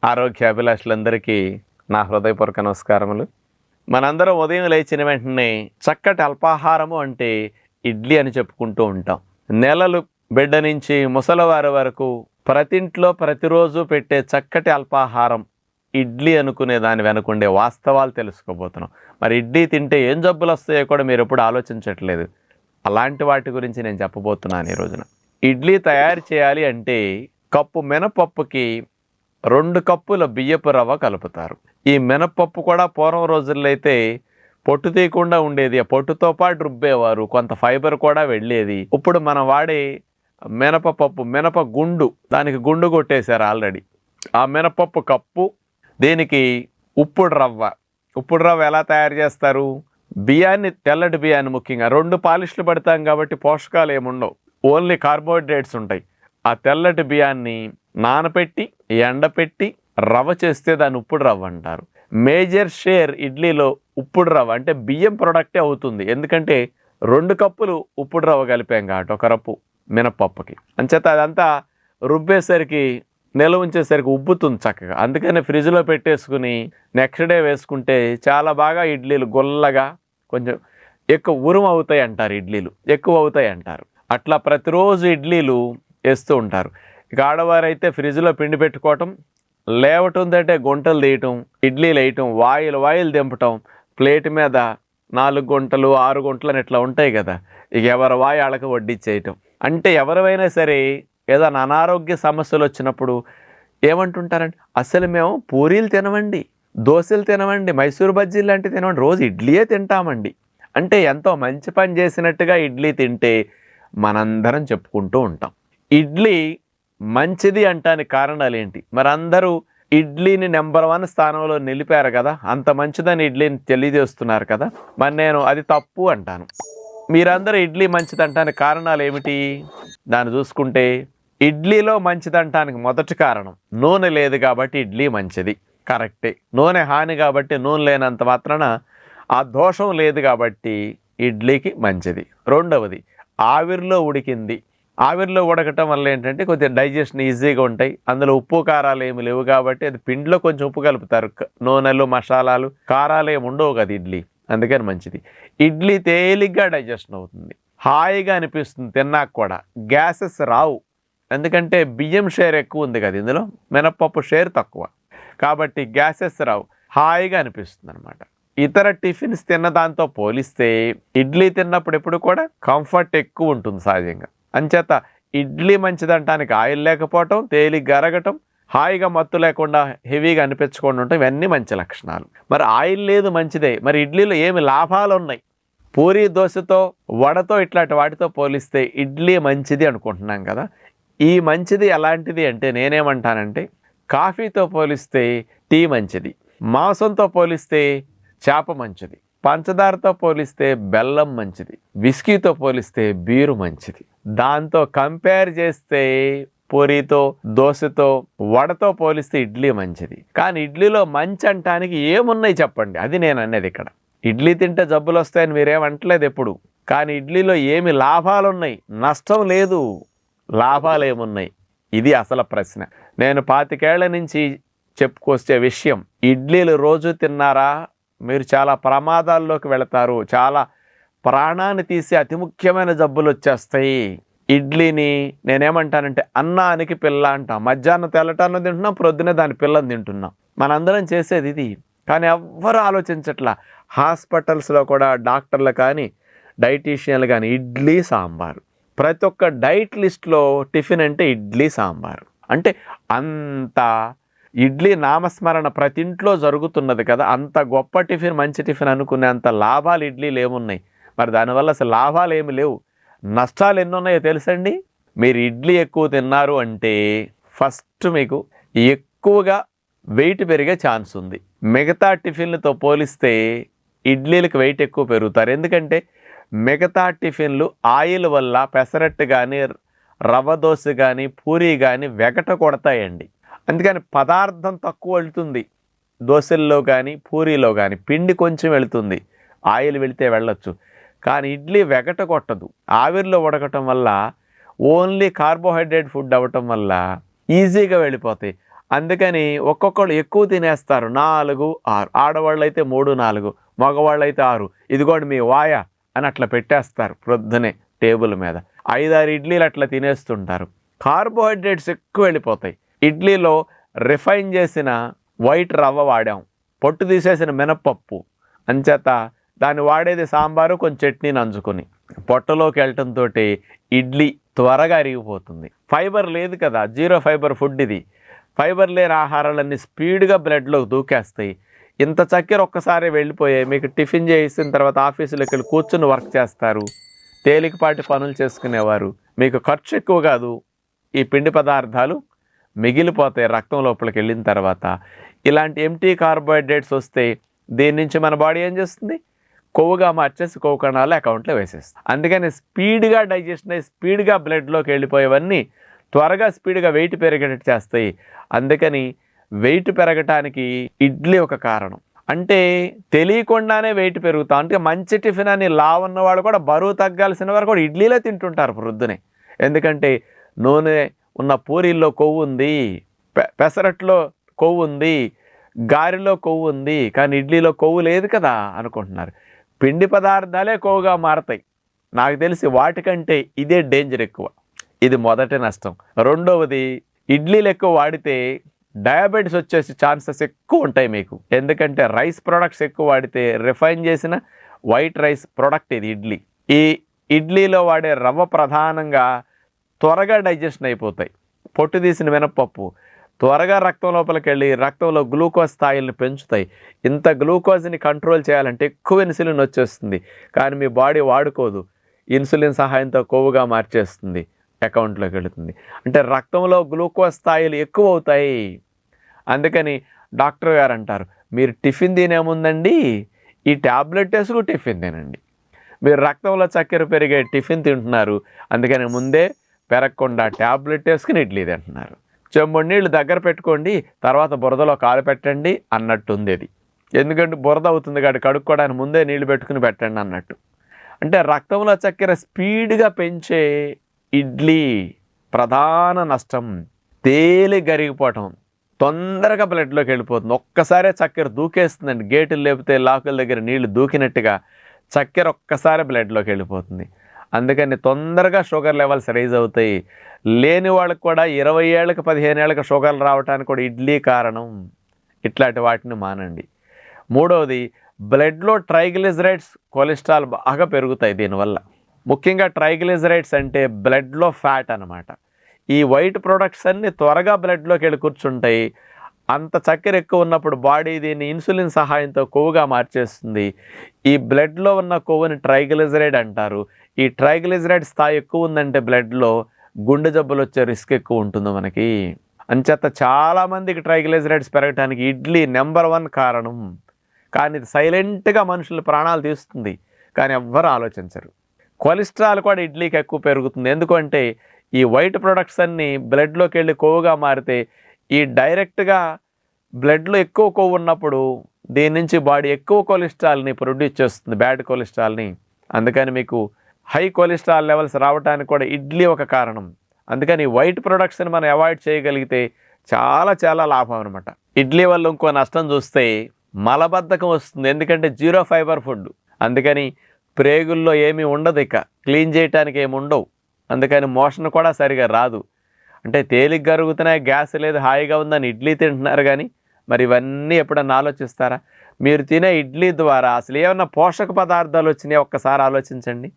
ఆరోగ్యాభిలాషులందరికీ నా హృదయపూర్వక నమస్కారములు. మనందరం ఉదయం లేచిన వెంటనే చక్కటి అల్పాహారము అంటే ఇడ్లీ అని చెప్పుకుంటూ ఉంటాం. నెలలు బిడ్డ నుంచి ముసలివారి వరకు ప్రతింట్లో ప్రతిరోజు పెట్టే చక్కటి అల్పాహారం ఇడ్లీ అనుకునే దాని వెనుకుండే వాస్తవాలు తెలుసుకోబోతున్నాం. మరి ఇడ్లీ తింటే ఏం జబ్బులు వస్తాయో కూడా మీరు ఎప్పుడు ఆలోచించట్లేదు. అలాంటి వాటి గురించి నేను చెప్పబోతున్నాను ఈ రోజున. ఇడ్లీ తయారు చేయాలి అంటే కప్పు మినపప్పుకి 2 కప్పుల బియ్యపు రవ్వ కలుపుతారు. ఈ మినపప్పు కూడా పూర్వం రోజుల్లో అయితే పొట్టు తీయకుండా ఉండేది. ఆ పొట్టుతో పాటు రుబ్బేవారు, కొంత ఫైబర్ కూడా వెళ్ళేది. ఇప్పుడు మనం వాడే మినప గుండు, దానికి గుండు కొట్టేశారు ఆల్రెడీ. ఆ మినపప్పు కప్పు, దీనికి ఉప్పుడు రవ్వ ఎలా తయారు చేస్తారు? బియ్యాన్ని, తెల్లటి బియ్యాన్ని ముఖ్యంగా 2 పాలిష్లు పడతాం కాబట్టి పోషకాలు ఏముండవు, ఓన్లీ కార్బోహైడ్రేట్స్ ఉంటాయి. ఆ తెల్లటి బియ్యాన్ని నానపెట్టి ఎండపెట్టి రవ్వ చేస్తే దాన్ని ఉప్పుడు రవ్వ అంటారు. మేజర్ షేర్ ఇడ్లీలో ఉప్పుడు రవ్వ అంటే బియ్యం ప్రొడక్టే అవుతుంది. ఎందుకంటే 2 కప్పులు ఉప్పుడు రవ్వ కలిపాం కాబట్టి 1 కప్పు మినపప్పుకి. అంచేత అదంతా రుబ్బేసరికి, నిల్వ ఉంచేసరికి ఉబ్బుతుంది చక్కగా. అందుకని ఫ్రిడ్జ్లో పెట్టేసుకుని నెక్స్ట్ డే వేసుకుంటే చాలా బాగా ఇడ్లీలు గుల్లగా, కొంచెం ఎక్కువ ఉరుము అవుతాయి అంటారు, ఇడ్లీలు ఎక్కువ అవుతాయి అంటారు. అట్లా ప్రతిరోజు ఇడ్లీలు వేస్తూ ఉంటారు. ఇక ఆడవారైతే ఫ్రిడ్జ్లో పిండి పెట్టుకోవటం, లేవటుందంటే గుంటలు తీయటం, ఇడ్లీలు వేయటం, వాయిలు దింపటం, ప్లేట్ మీద 4 గుంటలు 6 గుంటలు అని ఇట్లా ఉంటాయి కదా, ఇక ఎవరి వాయి వాళ్ళకి వడ్డించేయటం. అంటే ఎవరైనా సరే ఏదైనా అనారోగ్య సమస్యలు వచ్చినప్పుడు ఏమంటుంటారండి, అసలు మేము పూరీలు తినమండి, దోశలు తినమండి, మైసూరు బజ్జీలు లాంటివి తినమండి, రోజు ఇడ్లీయే తింటామండి. అంటే ఎంతో మంచి పని చేసినట్టుగా ఇడ్లీ తింటే మనందరం చెప్పుకుంటూ ఉంటాం. ఇడ్లీ మంచిది అంటానికి కారణాలు ఏంటి? మరి అందరూ ఇడ్లీని నెంబర్ 1 స్థానంలో నిలిపారు కదా, అంత మంచిదని ఇడ్లీని తెలియజేస్తున్నారు కదా, మరి నేను అది తప్పు అంటాను. మీరందరూ ఇడ్లీ మంచిది అంటానికి కారణాలు ఏమిటి? దాన్ని చూసుకుంటే ఇడ్లీలో మంచిదంటానికి మొదటి కారణం నూనె లేదు కాబట్టి ఇడ్లీ మంచిది, కరెక్టే. నూనె హాని కాబట్టి, నూనె లేనంత మాత్రాన ఆ దోషం లేదు కాబట్టి ఇడ్లీకి మంచిది. రెండవది ఆవిరిలో ఉడికింది. ఆవిరిలో ఉడకటం వల్ల ఏంటంటే కొద్దిగా డైజెషన్ ఈజీగా ఉంటాయి. అందులో ఉప్పు కారాలు ఏమి లేవు కాబట్టి అది పిండిలో కొంచెం ఉప్పు కలుపుతారు. నూనెలు, మసాలాలు, కారాలు ఏమి ఉండవు కదా ఇడ్లీ, అందుకని మంచిది. ఇడ్లీ తేలిగ్గా డైజెషన్ అవుతుంది, హాయిగా అనిపిస్తుంది తిన్నాక కూడా. గ్యాసెస్ రావు, ఎందుకంటే బియ్యం షేర్ ఎక్కువ ఉంది కదా ఇందులో, మినపప్పు షేర్ తక్కువ కాబట్టి గ్యాసెస్ రావు, హాయిగా అనిపిస్తుంది అనమాట. ఇతర టిఫిన్స్ తిన్న దాంతో పోలిస్తే ఇడ్లీ తిన్నప్పుడు ఎప్పుడు కూడా కంఫర్ట్ ఎక్కువ ఉంటుంది సహజంగా. అంచేత ఇడ్లీ మంచిదంటానికి ఆయిల్ లేకపోవటం, తేలిగ్గా అరగటం, హాయిగా మత్తు లేకుండా హెవీగా అనిపించకుండా ఉంటాం, ఇవన్నీ మంచి లక్షణాలు. మరి ఆయిల్ లేదు మంచిదే, మరి ఇడ్లీలో ఏమి లాభాలు ఉన్నాయి? పూరీ, దోశతో, వడతో ఇట్లాంటి వాటితో పోలిస్తే ఇడ్లీ మంచిది అనుకుంటున్నాం కదా. ఈ మంచిది ఎలాంటిది అంటే నేనేమంటానంటే, కాఫీతో పోలిస్తే టీ మంచిది, మాంసంతో పోలిస్తే చేప మంచిది, పంచదారతో పోలిస్తే బెల్లం మంచిది, విస్కీతో పోలిస్తే బీరు మంచిది, దాంతో కంపేర్ చేస్తే పూరీతో, దోశతో, వడతో పోలిస్తే ఇడ్లీ మంచిది. కానీ ఇడ్లీలో మంచి అంటానికి ఏమున్నాయి చెప్పండి, అది నేను అనేది. ఇక్కడ ఇడ్లీ తింటే జబ్బులు వస్తాయని మీరేమంటలేదు ఎప్పుడు, కానీ ఇడ్లీలో ఏమి లాభాలు ఉన్నాయి? నష్టం లేదు, లాభాలు ఏమున్నాయి? ఇది అసలు ప్రశ్న. నేను 25 ఏళ్ల నుంచి చెప్పుకొచ్చే విషయం, ఇడ్లీలు రోజు తిన్నారా మీరు చాలా ప్రమాదాల్లోకి వెళతారు, చాలా ప్రాణాన్ని తీసి అతి ముఖ్యమైన జబ్బులు వచ్చేస్తాయి. ఇడ్లీని నేనేమంటానంటే అన్నానికి పిల్ల అంటాం. మధ్యాహ్నం తెల్లటాన్ని తింటున్నాం, ప్రొద్దునే దాని పిల్లని తింటున్నాం. మనందరం చేసేది ఇది, కానీ ఎవ్వరూ ఆలోచించట్లా. హాస్పిటల్స్లో కూడా డాక్టర్లు కానీ డైటీషియన్లు కానీ ఇడ్లీ సాంబారు, ప్రతి ఒక్క డైట్ లిస్ట్లో టిఫిన్ అంటే ఇడ్లీ సాంబారు. అంటే అంత ఇడ్లీ నామస్మరణ ప్రతి ఇంట్లో జరుగుతున్నది కదా, అంత గొప్ప టిఫిన్, మంచి టిఫిన్ అనుకునే అంత లాభాలు ఇడ్లీలు ఏమున్నాయి? మరి దానివల్ల అసలు లాభాలు ఏమి లేవు, నష్టాలు ఎన్ని ఉన్నాయో తెలుసండి. మీరు ఇడ్లీ ఎక్కువ తిన్నారు అంటే ఫస్ట్ మీకు ఎక్కువగా వెయిట్ పెరిగే ఛాన్స్ ఉంది. మిగతా టిఫిన్లతో పోలిస్తే ఇడ్లీలకు వెయిట్ ఎక్కువ పెరుగుతారు. ఎందుకంటే మిగతా టిఫిన్లు ఆయిల్ వల్ల, పెసరట్టు కానీ, రవ్వ దోశ కానీ, పూరీ కానీ వెగట కొడతాయండి. అందుకని పదార్థం తక్కువ వెళ్తుంది దోశల్లో కానీ, పూరీలో కానీ. పిండి కొంచెం వెళుతుంది, ఆయిల్ వెళితే వెళ్ళొచ్చు. కానీ ఇడ్లీ వెగట కొట్టదు. ఆవిరిలో ఉడకటం వల్ల, ఓన్లీ కార్బోహైడ్రేట్ ఫుడ్ అవ్వటం వల్ల ఈజీగా వెళ్ళిపోతాయి. అందుకని ఒక్కొక్కళ్ళు ఎక్కువ తినేస్తారు, 4, 6. ఆడవాళ్ళు అయితే 3, 4, మగవాళ్ళు అయితే 6. ఇదిగోండి మీ వాయ అని అట్లా పెట్టేస్తారు ప్రొద్దునే టేబుల్ మీద. 5, 6 ఇడ్లీలు అట్లా తినేస్తుంటారు. కార్బోహైడ్రేట్స్ ఎక్కువ వెళ్ళిపోతాయి. ఇడ్లీలో రిఫైన్ చేసిన వైట్ రవ్వ వాడాం, పొట్టు తీసేసిన మినప్పప్పు, అంచేత దాన్ని వాడేది సాంబారు కొంచెం చట్నీ నంచుకొని. పొట్టలోకి వెళ్ళటంతో ఇడ్లీ త్వరగా అరిగిపోతుంది. ఫైబర్ లేదు కదా, 0 ఫైబర్ ఫుడ్ ఇది. ఫైబర్ లేని ఆహారాలన్నీ స్పీడ్గా బ్లడ్లోకి దూకేస్తాయి. ఇంత చక్కెర ఒక్కసారి వెళ్ళిపోయాయి. మీకు టిఫిన్ చేసిన తర్వాత ఆఫీసులోకి వెళ్ళి కూర్చుని వర్క్ చేస్తారు, తేలికపాటి పనులు చేసుకునేవారు. మీకు ఖర్చు ఎక్కువ కాదు. ఈ పిండి పదార్థాలు మిగిలిపోతాయి రక్తం లోపలికి వెళ్ళిన తర్వాత. ఇలాంటి ఎంటీ కార్బోహైడ్రేట్స్ వస్తే దీని నుంచి మన బాడీ ఏం చేస్తుంది, కొవ్వుగా మార్చేసి కొవ్వు కణాలు అకౌంట్లో వేసేస్తుంది. అందుకని స్పీడ్గా డైజెషన్ అయ్యి స్పీడ్గా బ్లడ్లోకి వెళ్ళిపోయేవన్నీ త్వరగా స్పీడ్గా వెయిట్ పెరిగేటట్టు చేస్తాయి. అందుకని వెయిట్ పెరగటానికి ఇడ్లీ ఒక కారణం. అంటే తెలియకుండానే వెయిట్ పెరుగుతాం. అంటే మంచి టిఫిన్ అని లావు ఉన్నవాళ్ళు కూడా బరువు తగ్గాల్సిన వారు కూడా ఇడ్లీలే తింటుంటారు ప్రొద్దునే. ఎందుకంటే నూనె ఉన్న పూరీల్లో కొవ్వు ఉంది, పెసరట్లో కొవ్వు ఉంది, గారెలో కొవ్వు ఉంది, కానీ ఇడ్లీలో కొవ్వు లేదు కదా అనుకుంటున్నారు. పిండి పదార్థాలే కొవ్వుగా మారతాయి. నాకు తెలిసి వాటికంటే ఇదే డేంజర్ ఎక్కువ. ఇది మొదటి నష్టం. రెండవది, ఇడ్లీలు ఎక్కువ వాడితే డయాబెటీస్ వచ్చేసి ఛాన్సెస్ ఎక్కువ ఉంటాయి మీకు. ఎందుకంటే రైస్ ప్రొడక్ట్స్ ఎక్కువ వాడితే, రిఫైన్ చేసిన వైట్ రైస్ ప్రొడక్ట్ ఇది ఇడ్లీ. ఈ ఇడ్లీలో వాడే రవ్వ ప్రధానంగా త్వరగా డైజెషన్ అయిపోతాయి. పొట్టు తీసిన మినప్పప్పు త్వరగా రక్తం లోపలికి వెళ్ళి రక్తంలో గ్లూకోజ్ స్థాయిలను పెంచుతాయి. ఇంత గ్లూకోజ్ని కంట్రోల్ చేయాలంటే ఎక్కువ ఇన్సులిన్ వచ్చేస్తుంది, కానీ మీ బాడీ వాడుకోదు. ఇన్సులిన్ సహాయంతో కొవ్వుగా మార్చేస్తుంది, అకౌంట్లోకి వెళుతుంది. అంటే రక్తంలో గ్లూకోజ్ స్థాయిలు ఎక్కువ అవుతాయి. అందుకని డాక్టర్ గారు అంటారు, మీరు టిఫిన్ తినేముందండి ఈ ట్యాబ్లెట్ వేసుకు టిఫిన్ తినండి. మీరు రక్తంలో చక్కెర పెరిగే టిఫిన్ తింటున్నారు, అందుకని ముందే పెరగకుండా ట్యాబ్లెట్ వేసుకుని ఇడ్లీ తింటున్నారు. చెంబుడు నీళ్ళు దగ్గర పెట్టుకోండి, తర్వాత బురదలో కాలు పెట్టండి అన్నట్టుంది అది. ఎందుకంటే బురద అవుతుంది కాబట్టి కడుక్కోవడానికి ముందే నీళ్లు పెట్టుకుని పెట్టండి అన్నట్టు. అంటే రక్తంలో చక్కెర స్పీడ్గా పెంచే ఇడ్లీ ప్రధాన నష్టం తేలి గరిగిపోవటం, తొందరగా బ్లడ్లోకి వెళ్ళిపోతుంది. ఒక్కసారే చక్కెర దూకేస్తుందండి. గేటులు లేపితే లాకుల దగ్గర నీళ్లు దూకినట్టుగా చక్కెర ఒక్కసారి బ్లడ్లోకి వెళ్ళిపోతుంది. అందుకని తొందరగా షుగర్ లెవెల్స్ రైజ్ అవుతాయి. లేని వాళ్ళకి కూడా 20 ఏళ్ళకి 15 ఏళ్ళకి షుగర్లు రావడానికి కూడా ఇడ్లీ కారణం. ఇట్లాంటి వాటిని మానండి. మూడవది, బ్లడ్లో ట్రైగ్లిజరైడ్స్, కొలెస్ట్రాల్ బాగా పెరుగుతాయి దీనివల్ల. ముఖ్యంగా ట్రైగ్లిజరైడ్స్ అంటే బ్లడ్లో ఫ్యాట్ అన్నమాట. ఈ వైట్ ప్రొడక్ట్స్ అన్నీ త్వరగా బ్లడ్లోకి వెళ్ళి కూర్చుంటాయి. అంత చక్కెర ఎక్కువ ఉన్నప్పుడు బాడీ దీన్ని ఇన్సులిన్ సహాయంతో కొవ్వుగా మార్చేస్తుంది. ఈ బ్లడ్లో ఉన్న కొవ్వుని ట్రైగ్లిజరైడ్ అంటారు. ఈ ట్రైగ్లిజరైడ్ స్థాయి ఎక్కువ ఉందంటే బ్లడ్లో గుండె జబ్బులు వచ్చే రిస్క్ ఎక్కువ ఉంటుంది మనకి. అంచేత చాలామందికి ట్రైగ్లిజరైడ్స్ పెరగడానికి ఇడ్లీ నెంబర్ 1 కారణం. కానీ ఇది సైలెంట్గా మనుషుల ప్రాణాలు తీస్తుంది, కానీ ఎవ్వరు ఆలోచించరు. కొలెస్ట్రాల్ కూడా ఇడ్లీకి ఎక్కువ పెరుగుతుంది. ఎందుకంటే ఈ వైట్ ప్రొడక్ట్స్ అన్నీ బ్లడ్లోకి వెళ్ళి కొవ్వుగా మారితే, ఈ డైరెక్ట్గా బ్లడ్లో ఎక్కువ కొవ్వు ఉన్నప్పుడు దీని నుంచి బాడీ ఎక్కువ కొలెస్ట్రాల్ని ప్రొడ్యూస్ చేస్తుంది, బ్యాడ్ కొలెస్ట్రాల్ని. అందుకని మీకు హై కొలెస్ట్రాల్ లెవెల్స్ రావడానికి కూడా ఇడ్లీ ఒక కారణం. అందుకని వైట్ ప్రొడక్ట్స్ని మనం అవాయిడ్ చేయగలిగితే చాలా చాలా లాభం అనమాట. ఇడ్లీ వల్ల ఇంకో నష్టం చూస్తే మలబద్ధకం వస్తుంది. ఎందుకంటే 0 ఫైబర్ ఫుడ్. అందుకని ప్రేగుల్లో ఏమీ ఉండదు, ఇక క్లీన్ చేయడానికి ఏమి ఉండవు. అందుకని మోషన్ కూడా సరిగా రాదు. అంటే తేలిక గరుగుతున్నాయి, గ్యాస్ లేదు, హాయిగా ఉందని ఇడ్లీ తింటున్నారు. కానీ మరి ఇవన్నీ ఎప్పుడన్నా ఆలోచిస్తారా? మీరు తినే ఇడ్లీ ద్వారా అసలు ఏమన్నా పోషక పదార్థాలు వచ్చినాయి ఒక్కసారి ఆలోచించండి.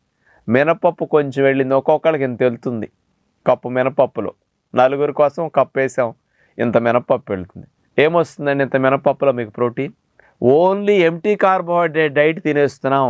మినపప్పు కొంచెం వెళ్ళింది, ఒక్కొక్కరికి ఇంత వెళ్తుంది. కప్పు మినపప్పులో 4 కోసం కప్పు వేసాం, ఇంత మినపప్పు వెళ్తుంది. ఏమొస్తుందండి ఇంత మినపప్పులో మీకు protein? Only empty carbohydrate diet తినేస్తున్నాం.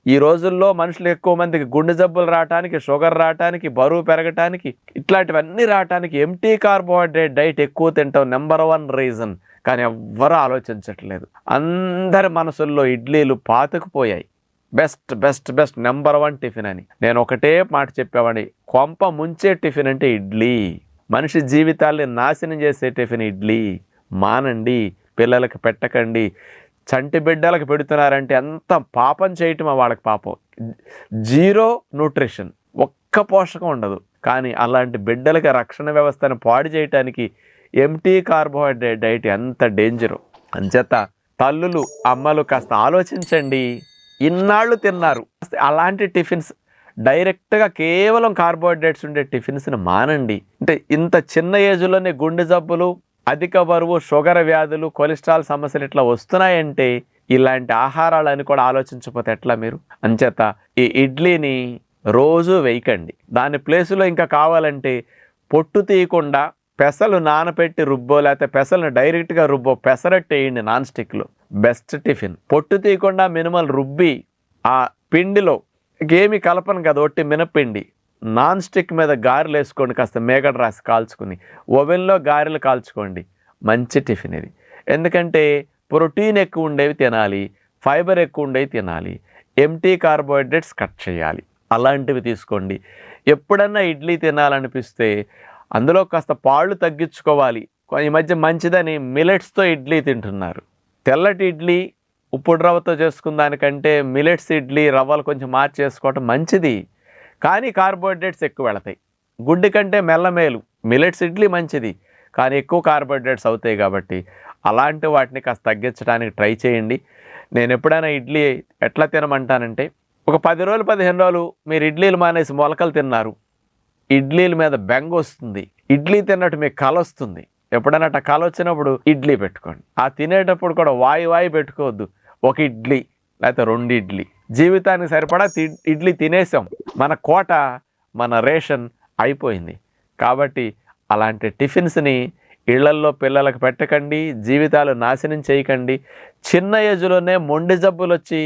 ఈ రోజుల్లో మనుషులు ఎక్కువ మందికి గుండె జబ్బులు రావటానికి, షుగర్ రావటానికి, బరువు పెరగటానికి, ఇట్లాంటివన్నీ రావటానికి ఎంటీ కార్బోహైడ్రేట్ డైట్ ఎక్కువ తింటాం నెంబర్ 1 రీజన్. కానీ ఎవ్వరూ ఆలోచించట్లేదు. అందరి మనసుల్లో ఇడ్లీలు పాతుకుపోయాయి. Best best best number 1 tiffin అని. నేను ఒకటే మాట చెప్పేవాడిని, కొంప ముంచే టిఫిన్ అంటే ఇడ్లీ. మనిషి జీవితాల్ని నాశనం చేసే టిఫిన్ ఇడ్లీ. మానండి, పిల్లలకి పెట్టకండి. చంటి బిడ్డలకు పెడుతున్నారంటే ఎంత పాపం చేయటమో వాళ్ళకి పాపం. 0 న్యూట్రిషన్, ఒక్క పోషకం ఉండదు. కానీ అలాంటి బిడ్డలకి రక్షణ వ్యవస్థను పాడు చేయటానికి ఎంటీ కార్బోహైడ్రేట్ డైట్ ఎంత డేంజరు. అంచేత తల్లులు, అమ్మలు కాస్త ఆలోచించండి. ఇన్నాళ్ళు తిన్నారు, అలాంటి టిఫిన్స్ డైరెక్ట్గా కేవలం కార్బోహైడ్రేట్స్ ఉండే టిఫిన్స్ని మానండి. అంటే ఇంత చిన్న ఏజ్లోనే గుండె జబ్బులు, అధిక బరువు, షుగర్ వ్యాధులు, కొలెస్ట్రాల్ సమస్యలు ఇట్లా వస్తున్నాయంటే ఇలాంటి ఆహారాలని కూడా ఆలోచించకపోతే ఎట్లా మీరు? అంచేత ఈ ఇడ్లీని రోజు వేయకండి. దాని ప్లేసులో ఇంకా కావాలంటే పొట్టు తీయకుండా పెసలు నానపెట్టి రుబ్బో, లేకపోతే పెసలను డైరెక్ట్గా రుబ్బో, పెసరట్టు వేయండి నాన్ స్టిక్లో. Best tiffin. పొట్టు తీయకుండా మినిమల్ రుబ్బి ఆ పిండిలో ఏమి కలపను కదా, ఒట్టి మినపిండి నాన్ స్టిక్ మీద గారెలు వేసుకోండి, కాస్త మేగడ రాసి కాల్చుకుని ఓవెన్లో గారెలు కాల్చుకోండి. మంచి టిఫిన్ ఇది. ఎందుకంటే ప్రోటీన్ ఎక్కువ ఉండేవి తినాలి, ఫైబర్ ఎక్కువ ఉండేవి తినాలి, ఎంటీ కార్బోహైడ్రేట్స్ కట్ చేయాలి. అలాంటివి తీసుకోండి. ఎప్పుడన్నా ఇడ్లీ తినాలనిపిస్తే అందులో కాస్త పాళ్ళు తగ్గించుకోవాలి. ఈ మధ్య మంచిదని మిలెట్స్తో ఇడ్లీ తింటున్నారు. తెల్లటి ఇడ్లీ ఉప్పుడు రవ్వతో చేసుకున్న దానికంటే మిలెట్స్ ఇడ్లీ రవ్వలు కొంచెం మార్చి చేసుకోవటం మంచిది. కానీ కార్బోహైడ్రేట్స్ ఎక్కువ వెళతాయి. గుడ్డి కంటే మెల్లమేలు. మిలెట్స్ ఇడ్లీ మంచిది, కానీ ఎక్కువ కార్బోహైడ్రేట్స్ అవుతాయి. కాబట్టి అలాంటి వాటిని కాస్త తగ్గించడానికి ట్రై చేయండి. నేను ఎప్పుడైనా ఇడ్లీ ఎట్లా తినమంటానంటే, ఒక 10 రోజులు 15 రోజులు మీరు ఇడ్లీలు మానేసి మొలకలు తిన్నారు, ఇడ్లీల మీద బెంగ వస్తుంది, ఇడ్లీ తిన్నట్టు మీకు కల వస్తుంది. ఎప్పుడైనా అట్లా కల వచ్చినప్పుడు ఇడ్లీ పెట్టుకోండి. ఆ తినేటప్పుడు కూడా వాయి పెట్టుకోవద్దు. ఒక ఇడ్లీ లేకపోతే 2 ఇడ్లీ, జీవితానికి సరిపడా ఇడ్లీ తినేసాం. మన కోట, మన రేషన్ అయిపోయింది. కాబట్టి అలాంటి టిఫిన్స్ని ఇళ్లల్లో పిల్లలకు పెట్టకండి, జీవితాలు నాశనం చేయకండి. చిన్న ఏజ్లోనే మొండి జబ్బులు వచ్చి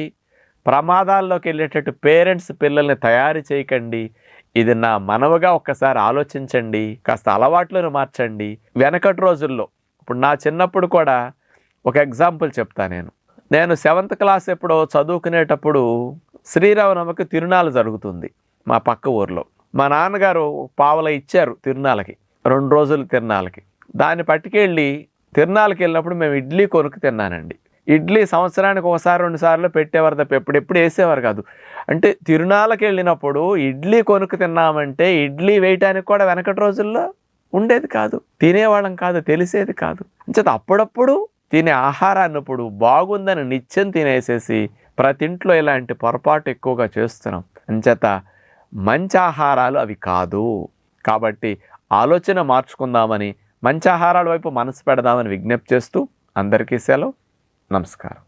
ప్రమాదాల్లోకి వెళ్ళేటట్టు పేరెంట్స్ పిల్లల్ని తయారు చేయకండి. ఇది నా మనవగా ఒక్కసారి ఆలోచించండి, కాస్త అలవాట్లను మార్చండి. వెనకటి రోజుల్లో, ఇప్పుడు నా చిన్నప్పుడు కూడా ఒక ఎగ్జాంపుల్ చెప్తా. నేను 7th క్లాస్ ఎప్పుడో చదువుకునేటప్పుడు శ్రీరామనవమికి తిరునాళ్ళు జరుగుతుంది మా పక్క ఊర్లో. మా నాన్నగారు పావల ఇచ్చారు తిరునాళ్ళకి, 2 రోజులు తిరునాళ్ళకి. దాన్ని పట్టుకెళ్ళి తిరునాళ్ళకి వెళ్ళినప్పుడు మేము ఇడ్లీ కొనుక్కు తిన్నానండి. ఇడ్లీ సంవత్సరానికి 1-2 సార్లు పెట్టేవారు తప్ప ఎప్పుడెప్పుడు వేసేవారు కాదు. అంటే తిరునాళ్ళకి వెళ్ళినప్పుడు ఇడ్లీ కొనుక్కు తిన్నామంటే ఇడ్లీ వేయటానికి కూడా వెనకటి రోజుల్లో ఉండేది కాదు, తినేవాళ్ళం కాదు, తెలిసేది కాదు. అంచేత అప్పుడప్పుడు తినే ఆహారాన్ని ఇప్పుడు బాగుందని నిత్యం తినేసేసి ప్రతి ఇంట్లో ఇలాంటి పొరపాటు ఎక్కువగా చేస్తున్నాం. అంచేత మంచి ఆహారాలు అవి కాదు. కాబట్టి ఆలోచన మార్చుకుందామని, మంచి ఆహారాల వైపు మనసు పెడదామని విజ్ఞప్తి చేస్తూ అందరికీ సెలవు. నమస్కారం.